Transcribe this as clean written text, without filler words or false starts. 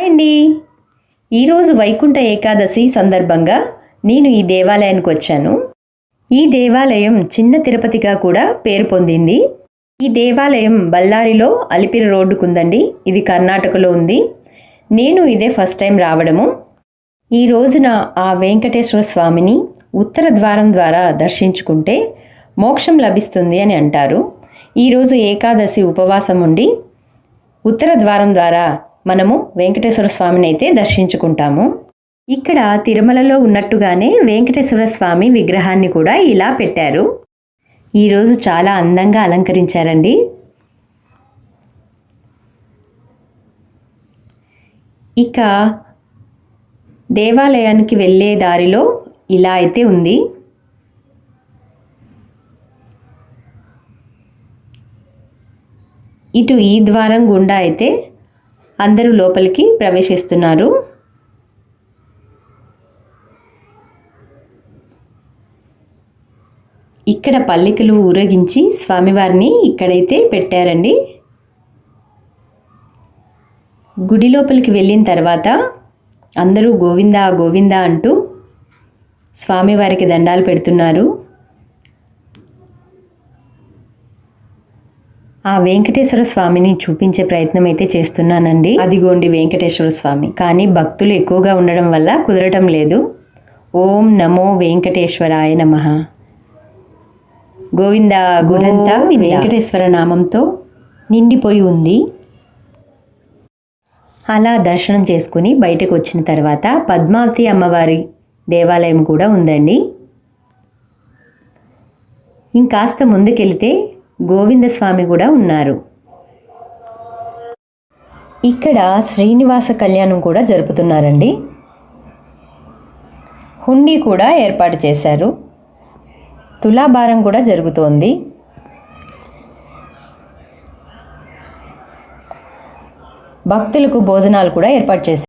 అండి. ఈరోజు వైకుంఠ ఏకాదశి సందర్భంగా నేను ఈ దేవాలయానికి వచ్చాను. ఈ దేవాలయం చిన్న తిరుపతిగా కూడా పేరు పొందింది. ఈ దేవాలయం బళ్ళారిలో అలిపిరి రోడ్డుకుందండి. ఇది కర్ణాటకలో ఉంది. నేను ఇదే ఫస్ట్ టైం రావడము. ఈ రోజున ఆ వెంకటేశ్వర స్వామిని ఉత్తర ద్వారం ద్వారా దర్శించుకుంటే మోక్షం లభిస్తుంది అని అంటారు. ఈరోజు ఏకాదశి ఉపవాసం ఉండి ఉత్తర ద్వారం ద్వారా మనము వెంకటేశ్వర స్వామిని అయితే దర్శించుకుంటాము. ఇక్కడ తిరుమలలో ఉన్నట్టుగానే వెంకటేశ్వర స్వామి విగ్రహాన్ని కూడా ఇలా పెట్టారు. ఈరోజు చాలా అందంగా అలంకరించారండి. ఇక దేవాలయానికి వెళ్ళే దారిలో ఇలా అయితే ఉంది. ఇటు ఈ ద్వారం గుండా అయితే అందరూ లోపలికి ప్రవేశిస్తున్నారు. ఇక్కడ పల్లికలు ఊరేగించి స్వామివారిని ఇక్కడైతే పెట్టారండి. గుడి లోపలికి వెళ్ళిన తర్వాత అందరూ గోవిందా గోవిందా అంటూ స్వామివారికి దండాలు పెడుతున్నారు. ఆ వెంకటేశ్వర స్వామిని చూపించే ప్రయత్నం అయితే చేస్తున్నానండి. అదిగోండి వెంకటేశ్వర స్వామి. కానీ భక్తులు ఎక్కువగా ఉండడం వల్ల కుదరటం లేదు. ఓం నమో వెంకటేశ్వరాయ నమః. గోవింద గుడంతా వెంకటేశ్వర నామంతో నిండిపోయి ఉంది. అలా దర్శనం చేసుకుని బయటకు వచ్చిన తర్వాత పద్మావతి అమ్మవారి దేవాలయం కూడా ఉందండి. ఇంకాస్త ముందుకెళ్తే గోవిందస్వామి కూడా ఉన్నారు. ఇక్కడ శ్రీనివాస కళ్యాణం కూడా జరుపుతున్నారండి. హుండీ కూడా ఏర్పాటు చేశారు. తులాభారం కూడా జరుగుతోంది. భక్తులకు భోజనాలు కూడా ఏర్పాటు చేశారు.